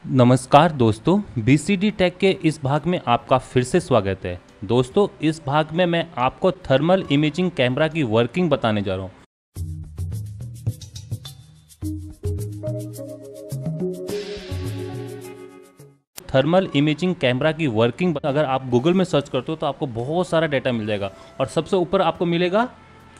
नमस्कार दोस्तों, BCD take के इस भाग में आपका फिर से स्वागत है। दोस्तों, इस भाग में मैं आपको थर्मल इमेजिंग कैमरा की वर्किंग बताने जा रहा हूँ। थर्मल इमेजिंग कैमरा की वर्किंग अगर आप गूगल में सर्च करते हो तो आपको बहुत सारा डेटा मिल जाएगा और सबसे ऊपर आपको मिलेगा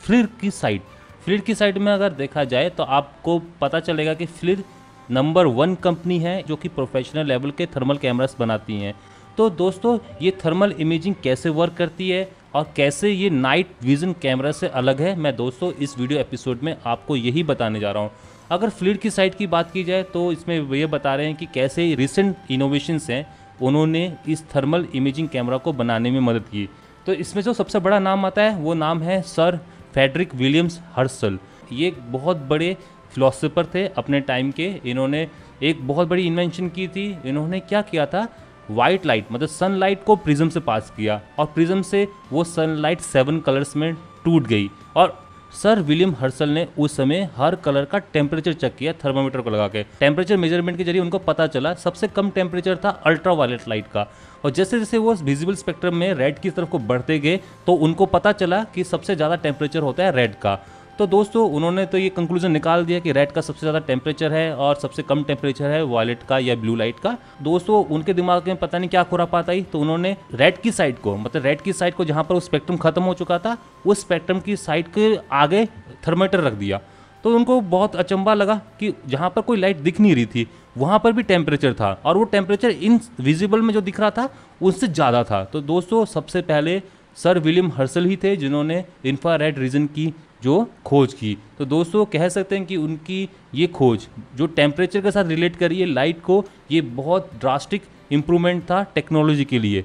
फ्लिर की साइट। फ्लिर की साइट में अगर देखा जाए तो आपको पता चलेगा कि फ्लिर नंबर 1 कंपनी है जो कि प्रोफेशनल लेवल के थर्मल कैमरास बनाती हैं। तो दोस्तों, ये थर्मल इमेजिंग कैसे वर्क करती है और कैसे ये नाइट विजन कैमरा से अलग है, मैं दोस्तों इस वीडियो एपिसोड में आपको यही बताने जा रहा हूँ। अगर फ्लिर की साइट की बात की जाए तो इसमें ये बता रहे हैं कि कैसे रिसेंट इनोवेशंस हैं उन्होंने इस थर्मल इमेजिंग कैमरा को बनाने में मदद की। तो इसमें जो सबसे बड़ा नाम आता है वो नाम है सर फ्रेडरिक विलियम्स हर्सल। ये एक बहुत बड़े फिलोसोफर थे अपने टाइम के। इन्होंने एक बहुत बड़ी इन्वेंशन की थी। इन्होंने क्या किया था, वाइट लाइट मतलब सनलाइट को प्रिज्म से पास किया और प्रिज्म से वो सनलाइट 7 कलर्स में टूट गई। और सर विलियम हर्सल ने उस समय हर कलर का टेम्परेचर चेक किया थर्मामीटर को लगा के। टेम्परेचर मेजरमेंट के जरिए उनको पता चला सबसे कम टेम्परेचर था अल्ट्रा वायलेट लाइट का। और जैसे जैसे वो विजिबल स्पेक्ट्रम में रेड की तरफ को बढ़ते गए तो उनको पता चला कि सबसे ज़्यादा टेम्परेचर होता है रेड का। तो दोस्तों, उन्होंने तो ये कंक्लूजन निकाल दिया कि रेड का सबसे ज़्यादा टेम्परेचर है और सबसे कम टेम्परेचर है वायलेट का या ब्लू लाइट का। दोस्तों, उनके दिमाग में पता नहीं क्या खुरापात आई, तो उन्होंने रेड की साइड को मतलब रेड की साइड को जहाँ पर वो स्पेक्ट्रम खत्म हो चुका था उस स्पेक्ट्रम की साइड के आगे थर्मामीटर रख दिया। तो उनको बहुत अचंभा लगा कि जहाँ पर कोई लाइट दिख नहीं रही थी वहाँ पर भी टेम्परेचर था और वो टेम्परेचर इन विजिबल में जो दिख रहा था उससे ज़्यादा था। तो दोस्तों, सबसे पहले सर विलियम हर्सल ही थे जिन्होंने इंफ्रारेड रीजन की जो खोज की। तो दोस्तों, कह सकते हैं कि उनकी ये खोज जो टेम्परेचर के साथ रिलेट करी है लाइट को, ये बहुत ड्रास्टिक इम्प्रूवमेंट था टेक्नोलॉजी के लिए।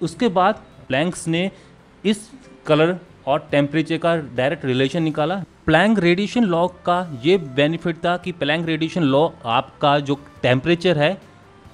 उसके बाद प्लैंक्स ने इस कलर और टेम्परेचर का डायरेक्ट रिलेशन निकाला। प्लैंक रेडिएशन लॉ का ये बेनिफिट था कि प्लैंक रेडिएशन लॉ आपका जो टेम्परेचर है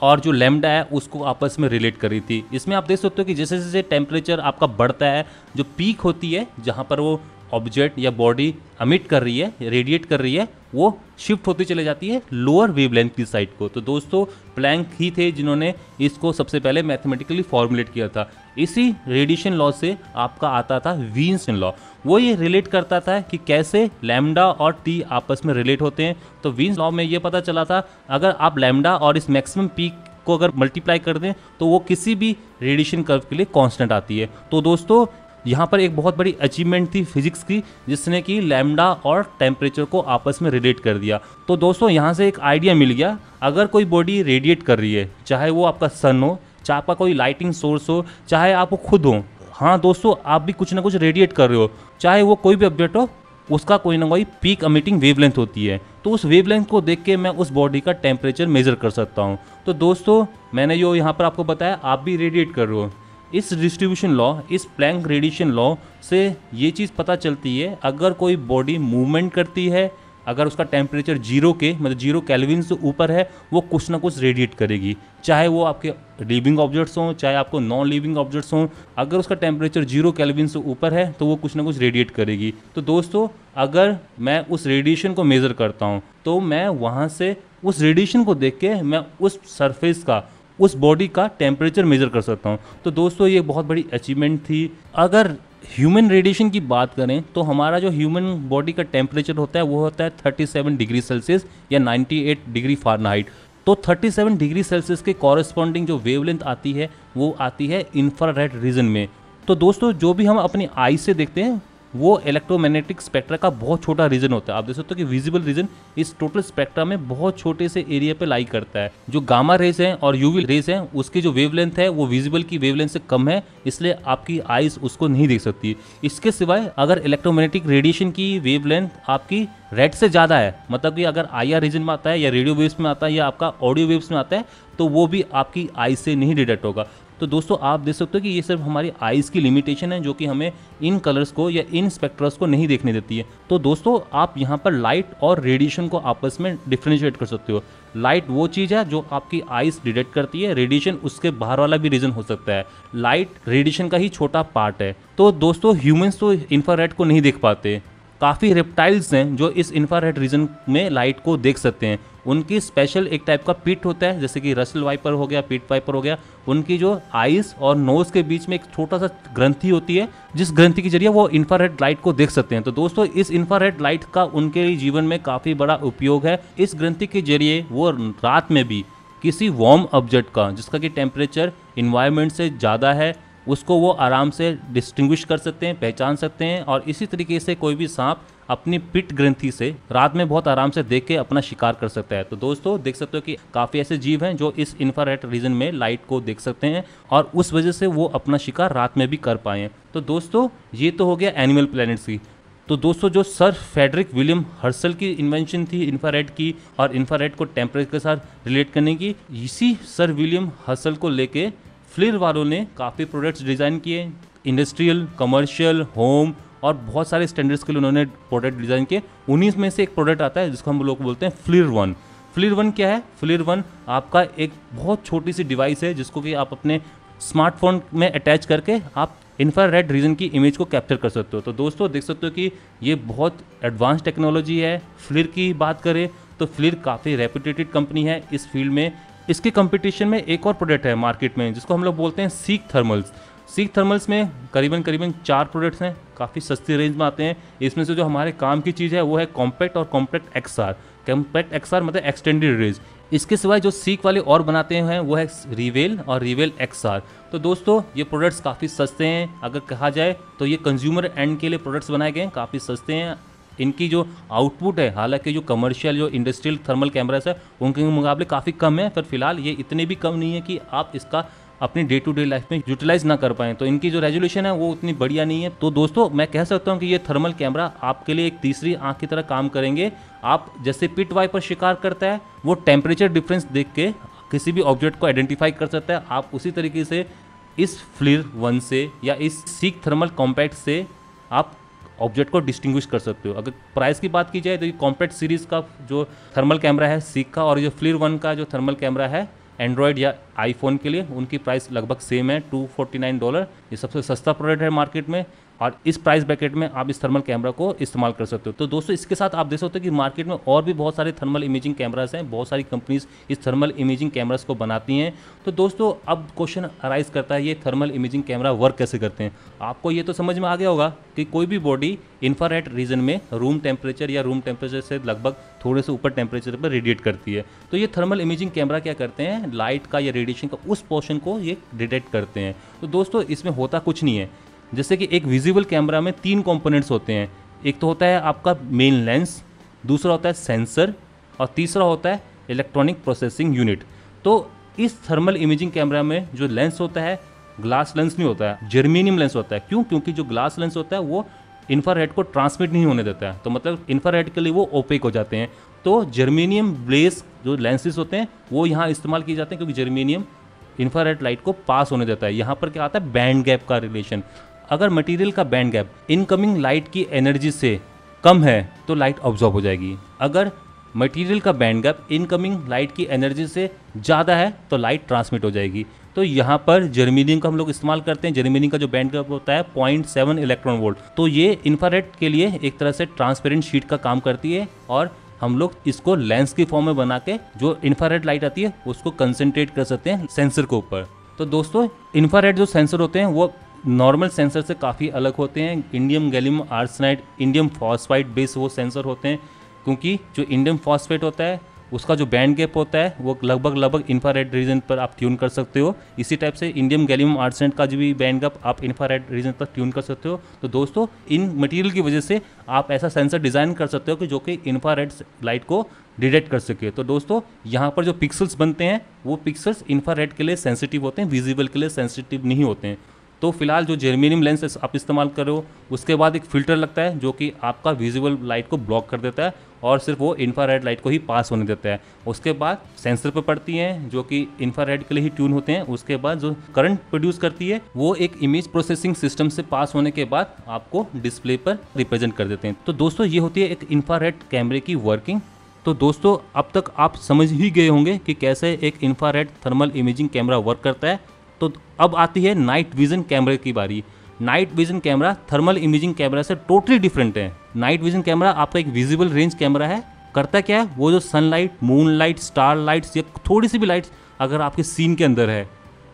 और जो लैम्डा है उसको आपस में रिलेट करी थी। इसमें आप देख सकते हो कि जैसे जैसे टेम्परेचर आपका बढ़ता है, जो पीक होती है जहाँ पर वो ऑब्जेक्ट या बॉडी अमिट कर रही है, रेडिएट कर रही है, वो शिफ्ट होती चले जाती है लोअर वेवलेंथ की साइड को। तो दोस्तों, प्लैंक ही थे जिन्होंने इसको सबसे पहले मैथमेटिकली फॉर्मुलेट किया था। इसी रेडिएशन लॉ से आपका आता था वीन्स लॉ। वो ये रिलेट करता था कि कैसे लैम्डा और टी आपस में रिलेट होते हैं। तो वीन्स लॉ में ये पता चला था अगर आप लैम्डा और इस मैक्सिमम पीक को अगर मल्टीप्लाई कर दें तो वो किसी भी रेडिएशन कर्व के लिए कांस्टेंट आती है। तो दोस्तों, यहाँ पर एक बहुत बड़ी अचीवमेंट थी फिजिक्स की जिसने कि लैम्डा और टेम्परेचर को आपस में रिलेट कर दिया। तो दोस्तों, यहाँ से एक आइडिया मिल गया, अगर कोई बॉडी रेडिएट कर रही है, चाहे वो आपका सन हो, चाहे आपका कोई लाइटिंग सोर्स हो, चाहे आप खुद हो, हाँ दोस्तों, आप भी कुछ ना कुछ रेडिएट कर रहे हो, चाहे वो कोई भी ऑब्जेक्ट हो, उसका कोई ना कोई पीक अमिटिंग वेवलेंथ होती है। तो उस वेवलेंथ को देख के मैं उस बॉडी का टेम्परेचर मेजर कर सकता हूँ। तो दोस्तों, मैंने जो यहाँ पर आपको बताया, आप भी रेडिएट कर रहे हो। इस डिस्ट्रीब्यूशन लॉ, इस प्लैंक रेडिएशन लॉ से ये चीज़ पता चलती है, अगर कोई बॉडी मूवमेंट करती है, अगर उसका टेम्परेचर 0 के मतलब 0 केल्विन से ऊपर है, वो कुछ ना कुछ रेडिएट करेगी। चाहे वो आपके लिविंग ऑब्जेक्ट्स हों, चाहे आपको नॉन लिविंग ऑब्जेक्ट्स हों, अगर उसका टेम्परेचर 0 केल्विन से ऊपर है तो वो कुछ ना कुछ रेडिएट करेगी। तो दोस्तों, अगर मैं उस रेडिएशन को मेज़र करता हूँ तो मैं वहाँ से उस रेडिएशन को देख के मैं उस सरफेस का, उस बॉडी का टेम्परेचर मेजर कर सकता हूँ। तो दोस्तों, ये बहुत बड़ी अचीवमेंट थी। अगर ह्यूमन रेडिएशन की बात करें तो हमारा जो ह्यूमन बॉडी का टेम्परेचर होता है वो होता है 37 डिग्री सेल्सियस या 98 डिग्री फ़ारेनहाइट। तो 37 डिग्री सेल्सियस के कॉरेस्पॉन्डिंग जो वेवलेंथ आती है वो आती है इंफ्रारेड रीजन में। तो दोस्तों, जो भी हम अपनी आई से देखते हैं वो इलेक्ट्रोमैग्नेटिक स्पेक्ट्रा का बहुत छोटा रीजन होता है। आप देख सकते हो कि विजिबल रीजन इस टोटल स्पेक्ट्रा में बहुत छोटे से एरिया पे लाई करता है। जो गामा रेज हैं और यूवी रेज हैं उसकी जो वेवलेंथ है वो विजिबल की वेवलेंथ से कम है, इसलिए आपकी आईज उसको नहीं देख सकती। इसके सिवाय अगर इलेक्ट्रोमैग्नेटिक रेडिएशन की वेवलेंथ आपकी रेड से ज़्यादा है, मतलब कि अगर आईआर रीजन में आता है या रेडियो वेव्स में आता है या आपका ऑडियो वेव्स में आता है, तो वो भी आपकी आई से नहीं डिटेक्ट होगा। तो दोस्तों, आप देख सकते हो कि ये सिर्फ हमारी आइज़ की लिमिटेशन है जो कि हमें इन कलर्स को या इन स्पेक्ट्रस को नहीं देखने देती है। तो दोस्तों, आप यहाँ पर लाइट और रेडिएशन को आपस में डिफ्रेंशिएट कर सकते हो। लाइट वो चीज़ है जो आपकी आइज़ डिटेक्ट करती है, रेडिएशन उसके बाहर वाला भी रीजन हो सकता है। लाइट रेडिएशन का ही छोटा पार्ट है। तो दोस्तों, ह्यूमंस तो इंफ्रारेड को नहीं देख पाते, काफ़ी रेप्टाइल्स हैं जो इस इंफ्रारेड रीजन में लाइट को देख सकते हैं। उनकी स्पेशल एक टाइप का पिट होता है, जैसे कि रसल वाइपर हो गया, पिट वाइपर हो गया, उनकी जो आइस और नोज के बीच में एक छोटा सा ग्रंथि होती है, जिस ग्रंथि के जरिए वो इंफ्रारेड लाइट को देख सकते हैं। तो दोस्तों इस इंफ्रारेड लाइट का उनके जीवन में काफ़ी बड़ा उपयोग है। इस ग्रंथि के जरिए वो रात में भी किसी वार्म ऑब्जेक्ट का, जिसका कि टेम्परेचर इन्वायरमेंट से ज़्यादा है, उसको वो आराम से डिस्टिंग्विश कर सकते हैं, पहचान सकते हैं। और इसी तरीके से कोई भी सांप अपनी पिट ग्रंथि से रात में बहुत आराम से देख के अपना शिकार कर सकता है। तो दोस्तों देख सकते हो कि काफ़ी ऐसे जीव हैं जो इस इंफ्रारेड रीजन में लाइट को देख सकते हैं और उस वजह से वो अपना शिकार रात में भी कर पाए। तो दोस्तों ये तो हो गया एनिमल प्लैनेट्स की। तो दोस्तों जो सर फ्रेडरिक विलियम हर्सल की इन्वेंशन थी इंफ्रारेड की और इंफ्रारेड को टेम्परेचर के साथ रिलेट करने की, इसी सर विलियम हर्सल को लेके फ्लिर वालों ने काफ़ी प्रोडक्ट्स डिज़ाइन किए, इंडस्ट्रियल, कमर्शियल, होम और बहुत सारे स्टैंडर्ड्स के लिए उन्होंने प्रोडक्ट डिज़ाइन किए। उन्हीं में से एक प्रोडक्ट आता है जिसको हम लोग बोलते हैं फ्लिर वन। फ्लिर वन क्या है? फ्लिर वन आपका एक बहुत छोटी सी डिवाइस है जिसको कि आप अपने स्मार्टफोन में अटैच करके आप इंफ्रारेड रीजन की इमेज को कैप्चर कर सकते हो। तो दोस्तों देख सकते हो कि ये बहुत एडवांस टेक्नोलॉजी है। फ्लिर की बात करें तो फ्लिर काफ़ी रेपुटेटेड कंपनी है इस फील्ड में। इसके कंपटीशन में एक और प्रोडक्ट है मार्केट में जिसको हम लोग बोलते हैं सीक थर्मल्स। सीक थर्मल्स में करीबन 4 प्रोडक्ट्स हैं, काफ़ी सस्ती रेंज में आते हैं। इसमें से जो हमारे काम की चीज़ है वो है कॉम्पैक्ट और कॉम्पैक्ट एक्सआर। कॉम्पैक्ट एक्सआर मतलब एक्सटेंडेड रेंज। इसके सिवाय जो सीक वाले और बनाते हैं वो है रिवेल और रिवेल एक्सआर। तो दोस्तों ये प्रोडक्ट्स काफ़ी सस्ते हैं, अगर कहा जाए तो ये कंज्यूमर एंड के लिए प्रोडक्ट्स बनाए गए हैं, काफ़ी सस्ते हैं। इनकी जो आउटपुट है, हालांकि जो कमर्शियल जो इंडस्ट्रियल थर्मल कैमरास है उनके मुकाबले काफ़ी कम है, पर फिलहाल ये इतने भी कम नहीं है कि आप इसका अपनी डे टू डे लाइफ में यूटिलाइज ना कर पाएँ। तो इनकी जो रेजोल्यूशन है वो उतनी बढ़िया नहीं है। तो दोस्तों मैं कह सकता हूँ कि ये थर्मल कैमरा आपके लिए एक तीसरी आंख की तरह काम करेंगे। आप जैसे पिट वाइपर शिकार करता है वो टेम्परेचर डिफरेंस देख के किसी भी ऑब्जेक्ट को आइडेंटिफाई कर सकता है, आप उसी तरीके से इस फ्लिर वन से या इस सीक थर्मल कॉम्पैक्ट से आप ऑब्जेक्ट को डिस्टिंग्विश कर सकते हो। अगर प्राइस की बात की जाए तो ये कॉम्पैक्ट सीरीज़ का जो थर्मल कैमरा है सीक का और जो फ्लिर वन का जो थर्मल कैमरा है एंड्रॉयड या आईफोन के लिए, उनकी प्राइस लगभग सेम है, $249। ये सबसे सस्ता प्रोडक्ट है मार्केट में और इस प्राइस ब्रैकेट में आप इस थर्मल कैमरा को इस्तेमाल कर सकते हो। तो दोस्तों इसके साथ आप देख सकते हो कि मार्केट में और भी बहुत सारे थर्मल इमेजिंग कैमरास हैं, बहुत सारी कंपनीज इस थर्मल इमेजिंग कैमरास को बनाती हैं। तो दोस्तों अब क्वेश्चन अराइज करता है ये थर्मल इमेजिंग कैमरा वर्क कैसे करते हैं। आपको ये तो समझ में आ गया होगा कि कोई भी बॉडी इंफ्रारेड रीजन में रूम टेम्परेचर या रूम टेम्परेचर से लगभग थोड़े से ऊपर टेम्परेचर पर रेडिएट करती है। तो ये थर्मल इमेजिंग कैमरा क्या करते हैं, लाइट का या रेडिएशन का उस पोर्शन को ये डिटेक्ट करते हैं। तो दोस्तों इसमें होता कुछ नहीं है, जैसे कि एक विजिबल कैमरा में 3 कंपोनेंट्स होते हैं। एक तो होता है आपका मेन लेंस, दूसरा होता है सेंसर और तीसरा होता है इलेक्ट्रॉनिक प्रोसेसिंग यूनिट। तो इस थर्मल इमेजिंग कैमरा में जो लेंस होता है ग्लास लेंस नहीं होता है, जर्मेनियम लेंस होता है। क्यों? क्योंकि जो ग्लास लेंस होता है वो इंफ्रारेड को ट्रांसमिट नहीं होने देता है, तो मतलब इंफ्रारेड के लिए वो ओपेक हो जाते हैं। तो जर्मेनियम ब्लेस जो लेंसेज होते हैं वो यहाँ इस्तेमाल किए जाते हैं क्योंकि जर्मेनियम इंफ्रारेड लाइट को पास होने देता है। यहाँ पर क्या आता है, बैंड गैप का रिलेशन। अगर मटेरियल का बैंड गैप इनकमिंग लाइट की एनर्जी से कम है तो लाइट ऑब्जॉर्ब हो जाएगी। अगर मटेरियल का बैंड गैप इनकमिंग लाइट की एनर्जी से ज़्यादा है तो लाइट ट्रांसमिट हो जाएगी। तो यहाँ पर जर्मेनियम का हम लोग इस्तेमाल करते हैं। जर्मेनियम का जो बैंड गैप होता है 0.7 इलेक्ट्रॉन वोल्ट। तो ये इंफ्रारेड के लिए एक तरह से ट्रांसपेरेंट शीट का काम करती है और हम लोग इसको लेंस की फॉर्म में बना के जो इंफ्रारेड लाइट आती है उसको कंसंट्रेट कर सकते हैं सेंसर के ऊपर। तो दोस्तों इंफ्रारेड जो सेंसर होते हैं वो नॉर्मल सेंसर से काफ़ी अलग होते हैं। Indium gallium arsenide, indium phosphide base वो सेंसर होते हैं, क्योंकि जो इंडियम फॉस्फेट होता है उसका जो बैंड गैप होता है वो लगभग इंफ्रारेड रीजन पर आप ट्यून कर सकते हो। इसी टाइप से इंडियम गैलियम आर्सेनाइड का जो भी बैंड गैप आप इंफ्रारेड रीजन पर ट्यून कर सकते हो। तो दोस्तों इन मटेरियल की वजह से आप ऐसा सेंसर डिज़ाइन कर सकते हो कि जो कि इंफ्रारेड लाइट को डिटेक्ट कर सके। तो दोस्तों यहाँ पर जो पिक्सल्स बनते हैं वो पिक्सल्स इंफ्रारेड के लिए सेंसिटिव होते हैं, विजिबल के लिए सेंसिटिव नहीं होते हैं। तो फिलहाल जो जर्मेनियम लेंस आप इस्तेमाल करो उसके बाद एक फ़िल्टर लगता है जो कि आपका विजिबल लाइट को ब्लॉक कर देता है और सिर्फ वो इंफ्रारेड लाइट को ही पास होने देता है। उसके बाद सेंसर पर पड़ती हैं जो कि इंफ्रारेड के लिए ही ट्यून होते हैं। उसके बाद जो करंट प्रोड्यूस करती है वो एक इमेज प्रोसेसिंग सिस्टम से पास होने के बाद आपको डिस्प्ले पर रिप्रेजेंट कर देते हैं। तो दोस्तों ये होती है एक इंफ्रारेड कैमरे की वर्किंग। तो दोस्तों अब तक आप समझ ही गए होंगे कि कैसे एक infrared thermal imaging camera work करता है। तो अब आती है नाइट विजन कैमरे की बारी। Night vision camera thermal imaging camera से टोटली डिफरेंट है। नाइट विजन कैमरा आपका एक विजिबल रेंज कैमरा है, करता क्या है, वो जो सनलाइट, मूनलाइट, स्टार लाइट्स या थोड़ी सी भी लाइट्स अगर आपके सीन के अंदर है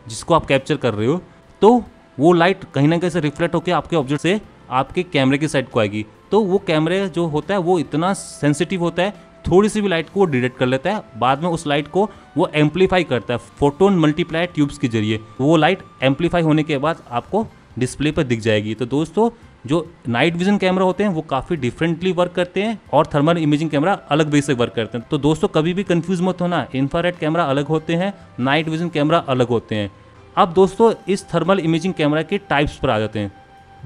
जिसको आप कैप्चर कर रहे हो, तो वो लाइट कहीं ना कहीं से रिफ्लेक्ट होकर आपके ऑब्जेक्ट से आपके कैमरे की साइड को आएगी। तो वो कैमरे जो होता है वो इतना सेंसिटिव होता है, थोड़ी सी भी लाइट को वो डिटेक्ट कर लेता है, बाद में उस लाइट को वो एम्पलीफाई करता है फोटोन मल्टीप्लाई ट्यूब्स के जरिए। वो लाइट एम्पलीफाई होने के बाद आपको डिस्प्ले पर दिख जाएगी। तो दोस्तों जो नाइट विजन कैमरा होते हैं वो काफ़ी डिफरेंटली वर्क करते हैं और थर्मल इमेजिंग कैमरा अलग वे से वर्क करते हैं। तो दोस्तों कभी भी कंफ्यूज मत होना, इंफ्रारेड कैमरा अलग होते हैं, नाइट विजन कैमरा अलग होते हैं। अब दोस्तों इस थर्मल इमेजिंग कैमरा के टाइप्स पर आ जाते हैं।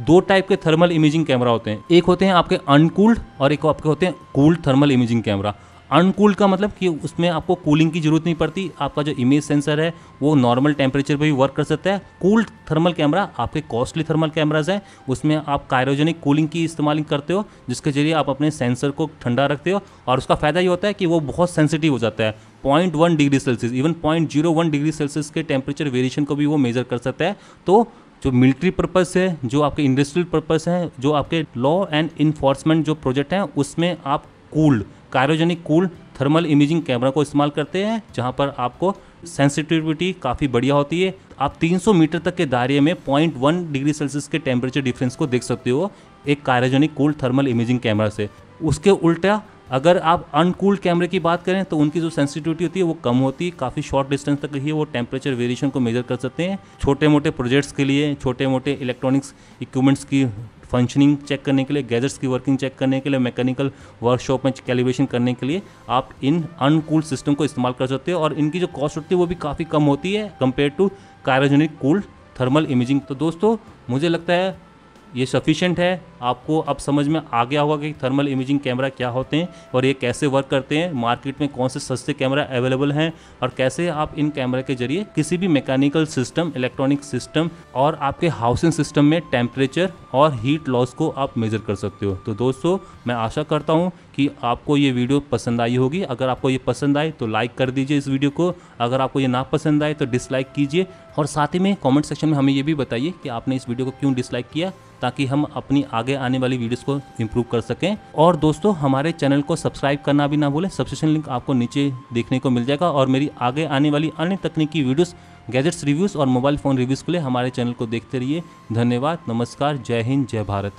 2 टाइप के थर्मल इमेजिंग कैमरा होते हैं, एक होते हैं आपके अनकूल्ड और एक आपके होते हैं कूल्ड थर्मल इमेजिंग कैमरा। अनकूल्ड का मतलब कि उसमें आपको कूलिंग की जरूरत नहीं पड़ती, आपका जो इमेज सेंसर है वो नॉर्मल टेम्परेचर पे भी वर्क कर सकता है। कूल्ड थर्मल कैमरा आपके कॉस्टली थर्मल कैमराज हैं, उसमें आप क्रायोजेनिक कूलिंग की इस्तेमाल करते हो, जिसके जरिए आप अपने सेंसर को ठंडा रखते हो। और उसका फ़ायदा ये होता है कि वो बहुत सेंसिटिव हो जाता है, 0.1 degree Celsius, even 0.01 degree Celsius के टेम्परेचर वेरिएशन को भी वो मेजर कर सकता है। तो जो मिलिट्री पर्पस है, जो आपके इंडस्ट्रियल पर्पस है, जो आपके लॉ एंड इन्फोर्समेंट जो प्रोजेक्ट हैं, उसमें आप cooled cryogenic cooled thermal imaging camera को इस्तेमाल करते हैं, जहां पर आपको सेंसिटिविटी काफ़ी बढ़िया होती है। आप 300 मीटर तक के दायरे में 0.1 डिग्री सेल्सियस के टेम्परेचर डिफरेंस को देख सकते हो एक cryogenic cooled thermal imaging camera से। उसके उल्टा अगर आप अनकूल्ड कैमरे की बात करें तो उनकी जो सेंसिटिविटी होती है वो कम होती है, काफ़ी शॉर्ट डिस्टेंस तक ही वो टेम्परेचर वेरिएशन को मेजर कर सकते हैं। छोटे मोटे प्रोजेक्ट्स के लिए, छोटे मोटे इलेक्ट्रॉनिक्स इक्विपमेंट्स की फंक्शनिंग चेक करने के लिए, गैजेट्स की वर्किंग चेक करने के लिए, मैकेनिकल वर्कशॉप में कैलिब्रेशन करने के लिए आप इन अनकूल्ड सिस्टम को इस्तेमाल कर सकते हो। और इनकी जो कॉस्ट होती है वो भी काफ़ी कम होती है compare to cryogenic cooled thermal imaging. तो दोस्तों मुझे लगता है ये सफिशिएंट है, आपको अब समझ में आ गया होगा कि थर्मल इमेजिंग कैमरा क्या होते हैं और ये कैसे वर्क करते हैं, मार्केट में कौन से सस्ते कैमरा अवेलेबल हैं और कैसे आप इन कैमरा के जरिए किसी भी मैकेनिकल सिस्टम, इलेक्ट्रॉनिक सिस्टम और आपके हाउसिंग सिस्टम में टेम्परेचर और हीट लॉस को आप मेजर कर सकते हो। तो दोस्तों मैं आशा करता हूँ कि आपको ये वीडियो पसंद आई होगी। अगर आपको ये पसंद आए तो लाइक कर दीजिए इस वीडियो को, अगर आपको ये ना पसंद आए तो डिसलाइक कीजिए। और साथ ही में कमेंट सेक्शन में हमें ये भी बताइए कि आपने इस वीडियो को क्यों डिसलाइक किया, ताकि हम अपनी आगे आने वाली वीडियोस को इम्प्रूव कर सकें। और दोस्तों हमारे चैनल को सब्सक्राइब करना भी ना भूलें, सब्सक्रिप्शन लिंक आपको नीचे देखने को मिल जाएगा। और मेरी आगे आने वाली अन्य तकनीकी वीडियोस, गैजेट्स रिव्यूज़ और मोबाइल फ़ोन रिव्यूज़ के लिए हमारे चैनल को देखते रहिए। धन्यवाद, नमस्कार, जय हिंद, जय भारत।